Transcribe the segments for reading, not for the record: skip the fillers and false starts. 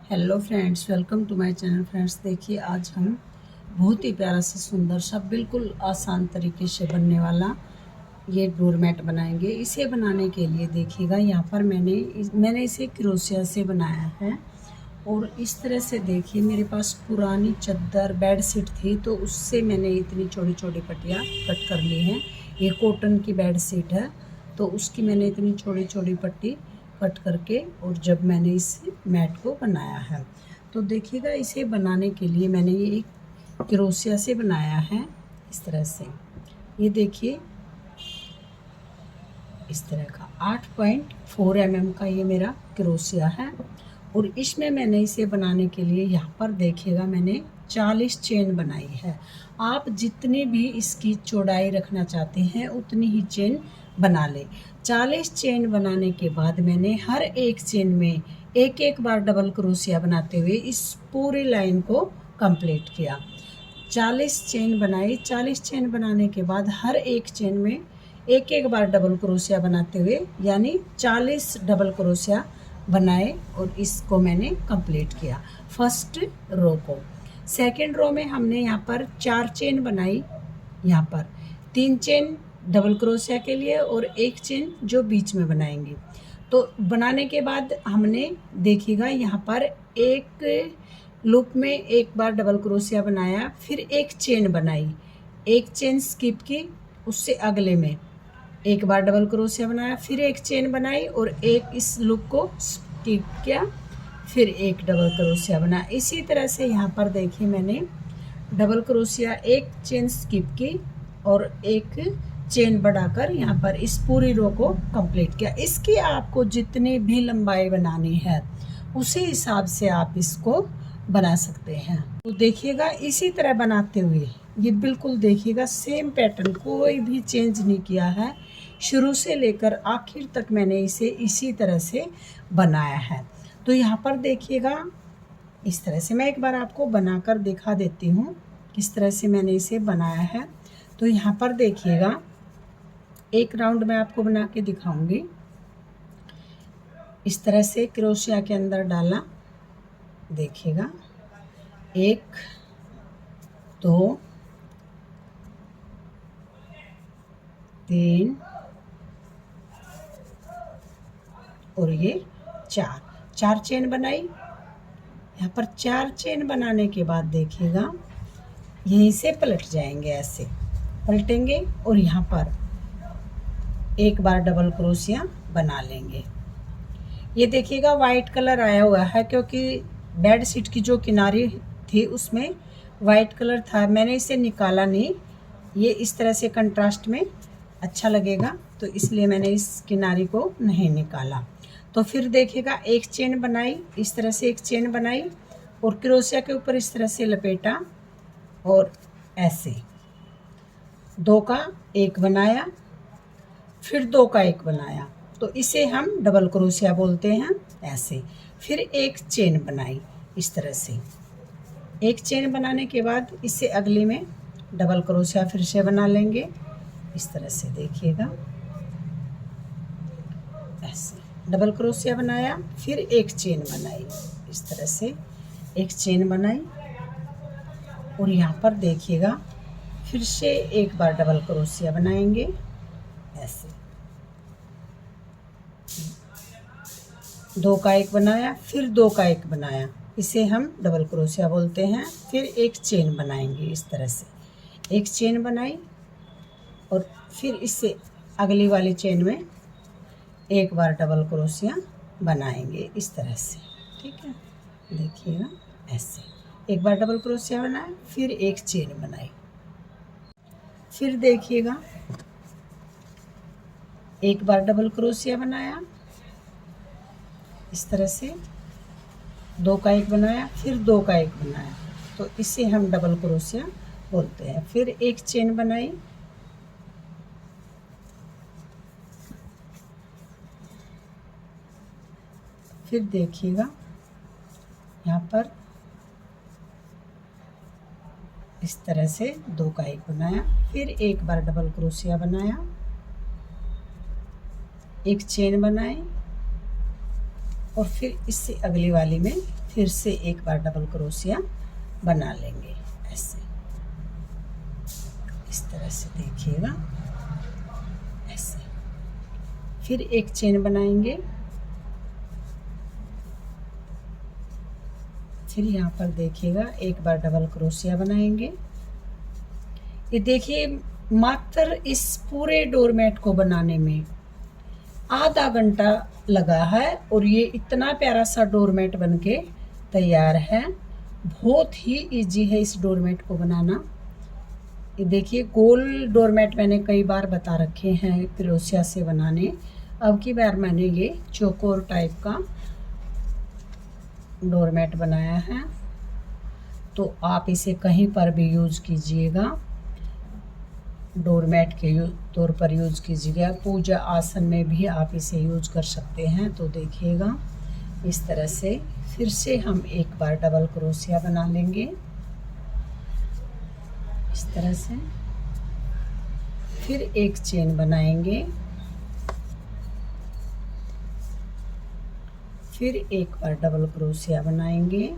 Hello friends, welcome to my channel. Friends, देखिए आज हम बहुत ही प्यारा सा सुंदर सा बिल्कुल आसान तरीके से बनने वाला ये डोरमेट बनाएंगे। इसे बनाने के लिए देखिएगा यहाँ पर मैंने इसे क्रोशिया से बनाया है। और इस तरह से देखिए, मेरे पास पुरानी चादर बेड शीट थी तो उससे मैंने इतनी छोटी छोटी पट्टियाँ कट कर ली हैं। ये कॉटन की बेड शीट है तो उसकी मैंने इतनी छोटी छोटी पट्टी कट करके और जब मैंने इस मैट को बनाया है तो देखिएगा, इसे बनाने के लिए मैंने ये एक क्रोशिया से बनाया है। इस तरह से ये देखिए, इस तरह का 8.4 mm का ये मेरा क्रोशिया है। और इसमें मैंने इसे बनाने के लिए यहाँ पर देखिएगा मैंने 40 चेन बनाई है। आप जितनी भी इसकी चौड़ाई रखना चाहते हैं उतनी ही चेन बना ले। 40 चेन बनाने के बाद मैंने हर एक चेन में एक एक बार डबल क्रोशिया बनाते हुए इस पूरी लाइन को कंप्लीट किया। 40 चेन बनाई। 40 चेन बनाने के बाद हर एक चेन में एक एक बार डबल क्रोशिया बनाते हुए यानी 40 डबल क्रोशिया बनाए और इसको मैंने कंप्लीट किया फर्स्ट रो को। सेकंड रो में हमने यहाँ पर 4 चेन बनाई। यहाँ पर 3 चेन डबल क्रोशिया के लिए और 1 चेन जो बीच में बनाएंगे। तो बनाने के बाद हमने देखिएगा यहाँ पर एक लूप में एक बार डबल क्रोशिया बनाया, फिर एक चेन बनाई, एक चेन स्किप की, उससे अगले में एक बार डबल क्रोशिया बनाया, फिर एक चेन बनाई और एक इस लूप को स्किप किया, फिर एक डबल क्रोशिया बनाया। इसी तरह से यहाँ पर देखिए मैंने डबल क्रोशिया, एक चेन स्किप की और एक चेन बढ़ाकर यहाँ पर इस पूरी रो को कंप्लीट किया। इसकी आपको जितनी भी लंबाई बनानी है उसी हिसाब से आप इसको बना सकते हैं। तो देखिएगा, इसी तरह बनाते हुए ये बिल्कुल देखिएगा सेम पैटर्न, कोई भी चेंज नहीं किया है। शुरू से लेकर आखिर तक मैंने इसे इसी तरह से बनाया है। तो यहाँ पर देखिएगा, इस तरह से मैं एक बार आपको बनाकर दिखा देती हूँ किस तरह से मैंने इसे बनाया है। तो यहाँ पर देखिएगा, एक राउंड मैं आपको बना के दिखाऊंगी। इस तरह से क्रोशिया के अंदर डाला, देखिएगा 1 2 3 और ये 4 चेन बनाई। यहाँ पर 4 चेन बनाने के बाद देखिएगा यहीं से पलट जाएंगे, ऐसे पलटेंगे और यहाँ पर एक बार डबल क्रोशिया बना लेंगे। ये देखिएगा वाइट कलर आया हुआ है क्योंकि बेड शीट की जो किनारी थी उसमें वाइट कलर था, मैंने इसे निकाला नहीं। ये इस तरह से कंट्रास्ट में अच्छा लगेगा तो इसलिए मैंने इस किनारी को नहीं निकाला। तो फिर देखिएगा एक चेन बनाई, इस तरह से एक चेन बनाई और क्रोशिया के ऊपर इस तरह से लपेटा और ऐसे 2 का 1 बनाया, फिर 2 का 1 बनाया, तो इसे हम डबल क्रोशिया बोलते हैं। ऐसे फिर एक चेन बनाई, इस तरह से एक चेन बनाने के बाद इससे अगली में डबल क्रोशिया फिर से बना लेंगे। इस तरह से देखिएगा, ऐसे डबल क्रोशिया बनाया, फिर एक चेन बनाई, इस तरह से एक चेन बनाई और यहाँ पर देखिएगा फिर से एक बार डबल क्रोशिया बनाएंगे। ऐसे 2 का 1 बनाया, फिर 2 का 1 बनाया, इसे हम डबल क्रोशिया बोलते हैं। फिर एक चेन बनाएंगे, इस तरह से एक चेन बनाई और फिर इससे अगली वाली चेन में एक बार डबल क्रोशिया बनाएंगे, इस तरह से। ठीक है, देखिएगा ऐसे एक बार डबल क्रोशिया बनाया, फिर एक चेन बनाई, फिर देखिएगा एक बार डबल क्रोशिया बनाया, इस तरह से 2 का 1 बनाया, फिर 2 का 1 बनाया, तो इसे हम डबल क्रोशिया बोलते हैं। फिर एक चेन बनाई, फिर देखिएगा यहाँ पर इस तरह से 2 का 1 बनाया, फिर एक बार डबल क्रोशिया बनाया, एक चेन बनाई और फिर इससे अगली वाली में फिर से एक बार डबल क्रोशिया बना लेंगे ऐसे, इस तरह से देखिएगा ऐसे। फिर एक चेन बनाएंगे, फिर यहाँ पर देखिएगा एक बार डबल क्रोशिया बनाएंगे। ये देखिए मात्र इस पूरे डोरमेट को बनाने में आधा घंटा लगा है और ये इतना प्यारा सा डोरमेट बनके तैयार है। बहुत ही इजी है इस डोरमेट को बनाना। ये देखिए गोल डोरमेट मैंने कई बार बता रखे हैं क्रोशिया से बनाने, अब की बार मैंने ये चौकोर टाइप का डोरमेट बनाया है। तो आप इसे कहीं पर भी यूज़ कीजिएगा, डोरमेट के तौर पर यूज़ कीजिएगा, पूजा आसन में भी आप इसे यूज़ कर सकते हैं। तो देखिएगा इस तरह से फिर से हम एक बार डबल क्रोशिया बना लेंगे इस तरह से, फिर एक चेन बनाएंगे, फिर एक बार डबल क्रोशिया बनाएंगे।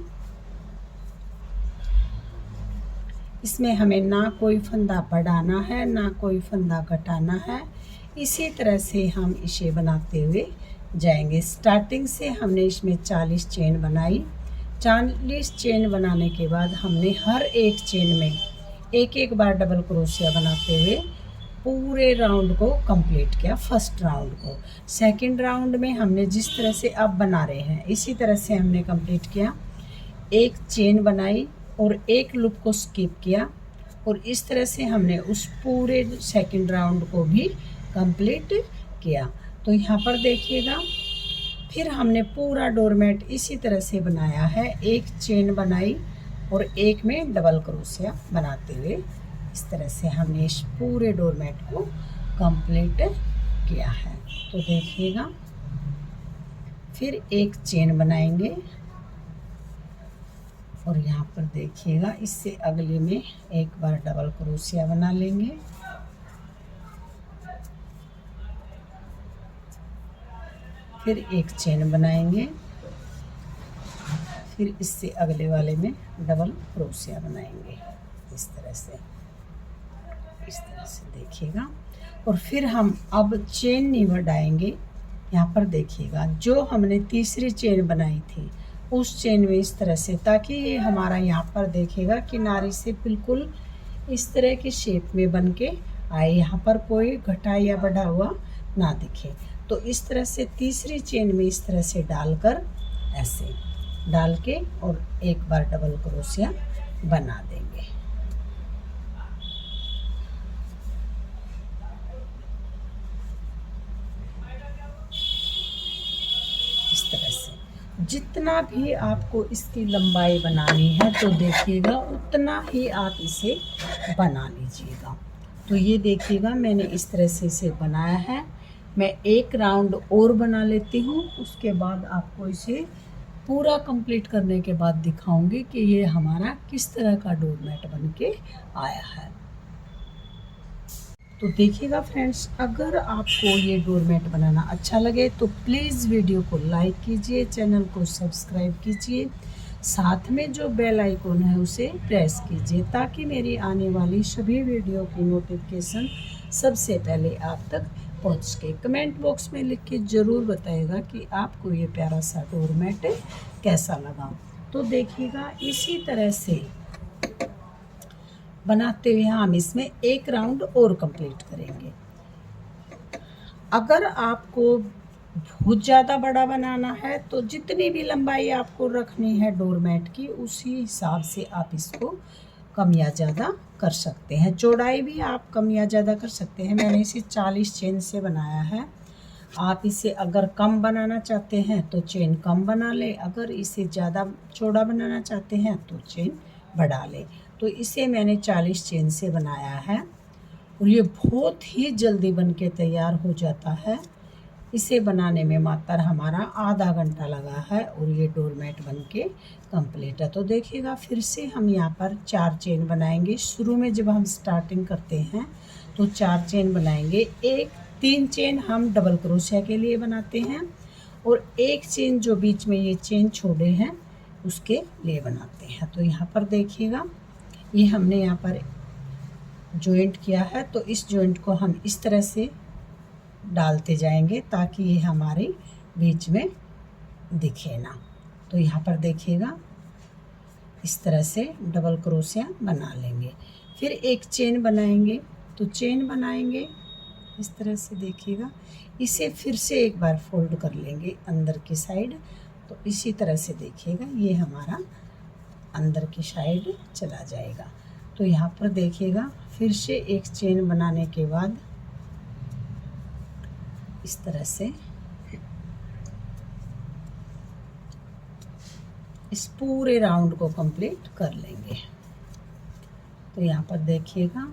इसमें हमें ना कोई फंदा बढ़ाना है ना कोई फंदा घटाना है, इसी तरह से हम इसे बनाते हुए जाएंगे। स्टार्टिंग से हमने इसमें 40 चेन बनाई। 40 चेन बनाने के बाद हमने हर एक चेन में एक एक बार डबल क्रोशिया बनाते हुए पूरे राउंड को कंप्लीट किया। फर्स्ट राउंड को, सेकंड राउंड में हमने जिस तरह से अब बना रहे हैं इसी तरह से हमने कंप्लीट किया। एक चेन बनाई और एक लूप को स्किप किया और इस तरह से हमने उस पूरे सेकंड राउंड को भी कंप्लीट किया। तो यहाँ पर देखिएगा फिर हमने पूरा डोरमेट इसी तरह से बनाया है। एक चेन बनाई और एक में डबल क्रोशिया बनाते हुए इस तरह से हमने इस पूरे डोरमेट को कंप्लीट किया है। तो देखिएगा फिर एक चेन बनाएंगे और यहाँ पर देखिएगा इससे अगले में एक बार डबल क्रोशिया बना लेंगे, फिर एक चेन बनाएंगे, फिर इससे अगले वाले में डबल क्रोशिया बनाएंगे इस तरह से देखिएगा। और फिर हम अब चेन नहीं बढ़ाएंगे। यहाँ पर देखिएगा जो हमने तीसरी चेन बनाई थी उस चेन में इस तरह से, ताकि ये हमारा यहाँ पर देखिएगा किनारे से बिल्कुल इस तरह की शेप में बन के आए, यहाँ पर कोई घटा या बढ़ा हुआ ना दिखे। तो इस तरह से तीसरी चेन में इस तरह से डालकर ऐसे डाल के और एक बार डबल क्रोशिया बना देंगे इस तरह से। जितना भी आपको इसकी लंबाई बनानी है तो देखिएगा उतना ही आप इसे बना लीजिएगा। तो ये देखिएगा मैंने इस तरह से इसे बनाया है। मैं एक राउंड और बना लेती हूँ, उसके बाद आपको इसे पूरा कंप्लीट करने के बाद दिखाऊंगी कि ये हमारा किस तरह का डोरमेट बन के आया है। तो देखिएगा फ्रेंड्स, अगर आपको ये डोरमेट बनाना अच्छा लगे तो प्लीज़ वीडियो को लाइक कीजिए, चैनल को सब्सक्राइब कीजिए, साथ में जो बेल आइकन है उसे प्रेस कीजिए ताकि मेरी आने वाली सभी वीडियो की नोटिफिकेशन सबसे पहले आप तक पहुंच सके। कमेंट बॉक्स में लिख के ज़रूर बताइएगा कि आपको ये प्यारा सा डोरमेट कैसा लगा। तो देखिएगा इसी तरह से बनाते हुए हम इसमें एक राउंड और कंप्लीट करेंगे। अगर आपको बहुत ज़्यादा बड़ा बनाना है तो जितनी भी लंबाई आपको रखनी है डोरमेट की उसी हिसाब से आप इसको कम या ज़्यादा कर सकते हैं। चौड़ाई भी आप कम या ज़्यादा कर सकते हैं। मैंने इसे 40 चेन से बनाया है। आप इसे अगर कम बनाना चाहते हैं तो चेन कम बना लें, अगर इसे ज़्यादा चौड़ा बनाना चाहते हैं तो चेन बढ़ा लें। तो इसे मैंने 40 चेन से बनाया है और ये बहुत ही जल्दी बन के तैयार हो जाता है। इसे बनाने में मात्र हमारा आधा घंटा लगा है और ये डोरमेट बन के कम्प्लीट है। तो देखिएगा फिर से हम यहाँ पर 4 चेन बनाएंगे। शुरू में जब हम स्टार्टिंग करते हैं तो 4 चेन बनाएंगे। 3 चेन हम डबल क्रोशिया के लिए बनाते हैं और एक चेन जो बीच में ये चेन छोड़े हैं उसके लिए बनाते हैं। तो यहाँ पर देखिएगा, ये हमने यहाँ पर जॉइंट किया है, तो इस जॉइंट को हम इस तरह से डालते जाएंगे ताकि ये हमारे बीच में दिखे ना। तो यहाँ पर देखिएगा, इस तरह से डबल क्रोशिया बना लेंगे। फिर एक चेन बनाएंगे, तो चेन बनाएंगे इस तरह से, देखिएगा। इसे फिर से एक बार फोल्ड कर लेंगे अंदर की साइड। तो इसी तरह से देखिएगा, ये हमारा अंदर की साइड चला जाएगा। तो यहाँ पर देखिएगा, फिर से एक चेन बनाने के बाद इस तरह से इस पूरे राउंड को कंप्लीट कर लेंगे। तो यहाँ पर देखिएगा,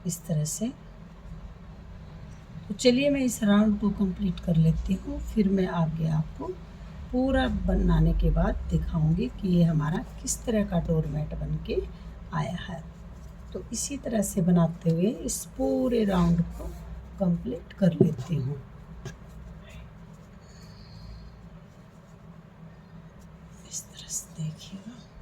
इस तरह से। तो चलिए मैं इस राउंड को कंप्लीट कर लेती हूँ, फिर मैं आगे आपको पूरा बनाने के बाद दिखाऊंगी कि ये हमारा किस तरह का डोरमेट बन के आया है। तो इसी तरह से बनाते हुए इस पूरे राउंड को कंप्लीट कर लेती हूँ। इस तरह से देखिएगा।